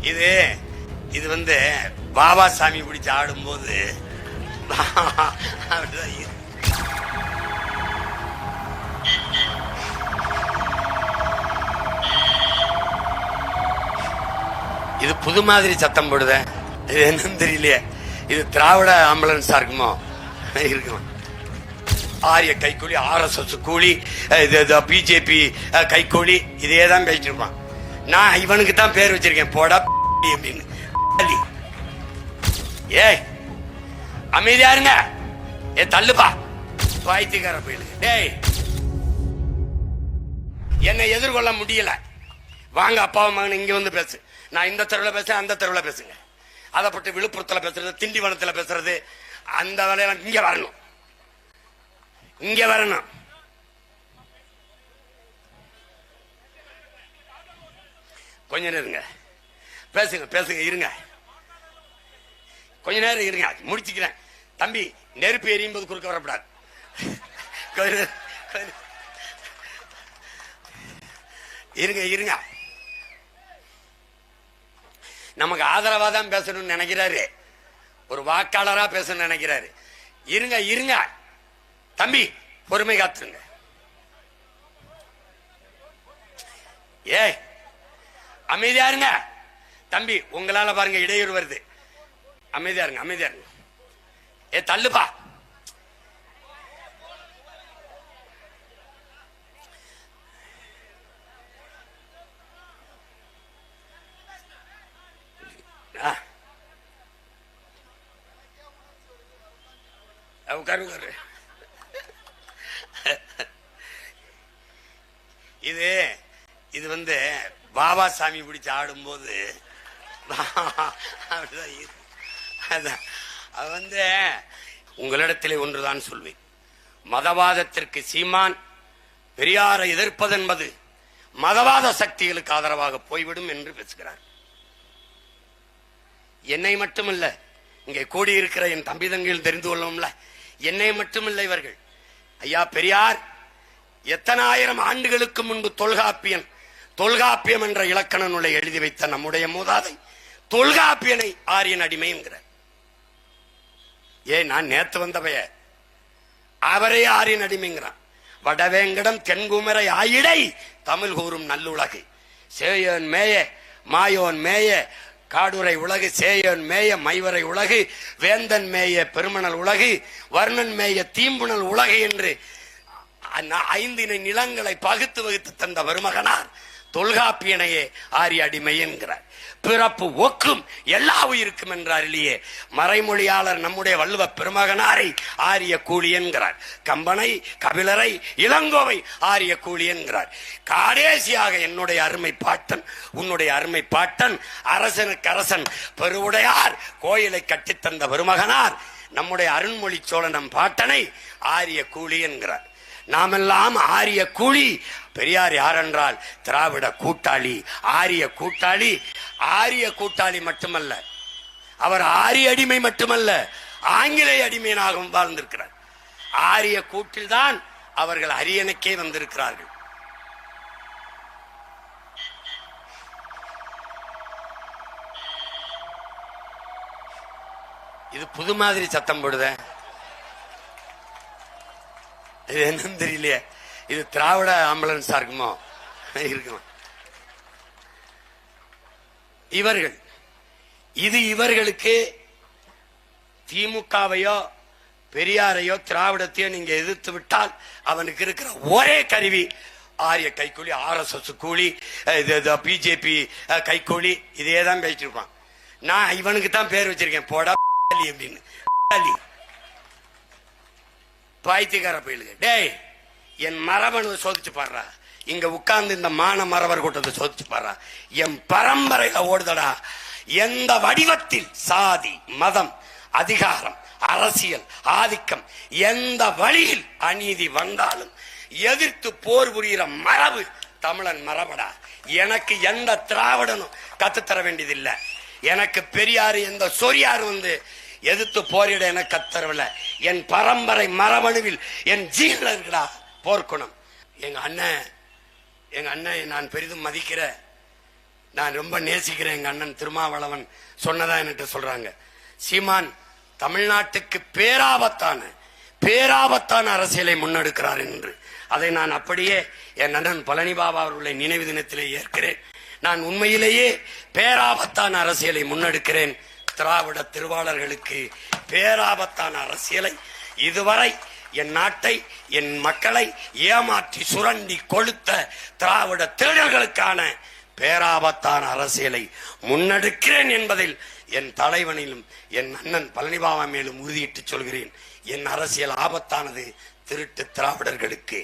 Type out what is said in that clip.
இது இது வந்து பாபா சாமி பிடிச்சு ஆடும்போது இது புது மாதிரி சத்தம் போடுத. இது என்னன்னு தெரியலையே. இது திராவிட ஆம்புலன்ஸா இருக்குமோ? இருக்கும். ஆரிய கைக்கூலி, RSS கூலி, பிஜேபி கைக்கூலி, இதே தான் பேசிட்டு இருப்பான். நான் இவனுக்கு தான் பேர் வச்சிருக்கேன், போடா அப்படின்னு. ஏய் அமைதியா இருங்க, ஏ தள்ளுப்பா வாய்த்துக்கார போயிடுங்க. டேய் என்னை எதிர்கொள்ள முடியல, வாங்க அப்பாவும் மகன் இங்க வந்து பேசு. நான் இந்த தெருவில் பேசுறேன், அந்த தெருவில் பேசுங்க. அதை பட்டு விழுப்புரத்தில் பேசுறது, திண்டிவனத்தில் பேசுறது, அந்த வேலையெல்லாம் இங்க வரணும், இங்க வரணும். கொஞ்ச நேரம் இருங்க, பேசுங்க பேசுங்க, இருங்க கொஞ்ச நேரம் இருங்க, முடிச்சுக்கிறேன். தம்பி நெருப்பு எரியும் போது குறுக்க வரப்படாது. இருங்க இருங்க, நமக்கு ஆதரவா தான் பேசணும்னு நினைக்கிறாரு, ஒரு வாக்காளரா பேசணும்னு நினைக்கிறாரு. இருங்க இருங்க தம்பி, பொறுமை காத்துருங்க. ஏய் அமைதியா இருங்க தம்பி, உங்களால பாருங்க இடையூறு வருது. அமைதியா இருங்க அமைதியா இருங்க. ஏ தள்ளுப்பா. உட்காரு உட்காரு. இது இது வந்து பாபா சாமி பிடிச்சு ஆடும்போது வந்து உங்களிடத்திலே ஒன்றுதான் சொல்வேன். மதவாதத்திற்கு சீமான் பெரியாரை எதிர்ப்பது என்பது மதவாத சக்திகளுக்கு ஆதரவாக போய்விடும் என்று பேசுகிறார். என்னை மட்டுமல்ல, இங்கே கூடியிருக்கிற என் தம்பி தங்கையில் தெரிந்து கொள்ளும்ல, என்னை மட்டுமல்ல, இவர்கள் ஐயா பெரியார் எத்தனை ஆயிரம் ஆண்டுகளுக்கு முன்பு தொல்காப்பியம் என்ற இலக்கண நூலை எழுதி வைத்த நம்முடைய மூதாதை தொல்காப்பியனை ஆரியன் அடிமை என்கிறார். நான் நேத்து வந்தவைய அவரே ஆரியன் அடிமைங்கிறான். வடவேங்கடம் தென்குமரை ஆயிடை தமிழ் கூறும் நல்லுலகு, சேயோன் மேய மாயோன் மேய காடுரை உலகு, சேயோன் மேய மைவரை உலகு, வேந்தன் மேய பெருமணல் உலகு, வர்ணன் மேய தீம்புணல் உலகு என்று 5 நிலங்களை பகுத்து வகுத்து தந்த வருமகனார் தொல்காப்பியனையே ஆரிய அடிமை என்கிறார். பிறப்பு ஒக்கும் எல்லா உயிருக்கும் என்றார் இல்லையே. மறைமொழியாளர் நம்முடைய வள்ளுவ பெருமகனாரை ஆரிய கூலி என்கிறார். கம்பனை, கபிலரை, இளங்கோவை ஆரிய கூலி என்கிறார். கடைசியாக என்னுடைய அருமை பாட்டன், உன்னுடைய அருமை பாட்டன், அரசனுக்கு அரசன் பெருவுடையார் கோயிலை கட்டித்தந்த பெருமகனார் நம்முடைய அருண்மொழி சோழன் நம் பாட்டனை ஆரிய கூலி என்கிறார். நாமெல்லாம் ஆரிய கூலி. பெரியார் யார் என்றால் திராவிட கூட்டாளி, ஆரிய கூட்டாளி. ஆரிய கூட்டாளி மட்டுமல்ல, அவர் ஆரிய அடிமை மட்டுமல்ல, ஆங்கிலேய அடிமையாகவும் வாழ்ந்திருக்கிறார். ஆரிய கூட்டில் தான் அவர்கள் அரியணைக்கே வந்திருக்கிறார்கள். இது புது மாதிரி சத்தம் போடுத. இது என்னன்னு தெரியலையே. இது திராவிட ஆம்புலன்ஸா இருக்குமோ? இருக்கும். இவர்கள் இவர்களுக்கு திமுகவையோ பெரியாரையோ திராவிடத்தையோ நீங்க எதிர்த்து விட்டால் அவனுக்கு இருக்கிற ஒரே கருவி ஆரிய கைக்கூலி, RSS கூலி, பிஜேபி கைக்கூலி, இதே தான் பேசிட்டு இருப்பான். நான் இவனுக்கு தான் பேர் வச்சிருக்கேன், போடா அப்படின்னு. பாய்த்திக்கார போயிடுங்க. டேய் என் மரபணு சோதிச்சு பாடுறா, இங்க உட்கார்ந்து இந்த மான மரபர் கூட்டத்தை சோதிச்சு பாடுறா. என் பரம்பரையில ஓடுதடா. எந்த வடிவத்தில் சாதி, மதம், அதிகாரம், அரசியல், ஆதிக்கம் எந்த வழியில் அநீதி வந்தாலும் எதிர்த்து போர் புரிகிற மரபு தமிழன் மரபடா. எனக்கு எந்த திராவிடனும் கத்துத்தர வேண்டியதில்லை. எனக்கு பெரியாரு எந்த சொரியாரு வந்து எதிர்த்து போரிட என கத்தரவில்லை. என் பரம்பரை மரபணுவில் என் ஜீன்ல இருக்குடா போர்க்குணம். எங்க அண்ணன் நான் பெரிதும் மதிக்கிற நான் ரொம்ப நேசிக்கிறேன். எங்க அண்ணன் திருமாவளவன் சொன்னதா என்கிட்ட சொல்றாங்க, சீமான் தமிழ்நாட்டுக்கு பேராபத்தான அரசியலை முன்னெடுக்கிறார் என்று. அதை நான் அப்படியே என் அண்ணன் பழனி பாபா அவர்களை நினைவு தினத்திலே ஏற்கிறேன். நான் உண்மையிலேயே பேராபத்தான அரசியலை முன்னெடுக்கிறேன். திராவிட திருவாளர்களுக்கு பேராபத்தான அரசியலை, இதுவரை என் நாட்டை என் மக்களை ஏமாற்றி சுரண்டி கொளுத்த திராவிட திருடர்களுக்கான பேராபத்தான அரசியலை முன்னெடுக்கிறேன் என்பதில் என் தலைவனிலும் என் அண்ணன் பழனிபாபா மேலும் உறுதியிட்டு சொல்கிறேன். என் அரசியல் ஆபத்தானது திருட்டு திராவிடர்களுக்கு.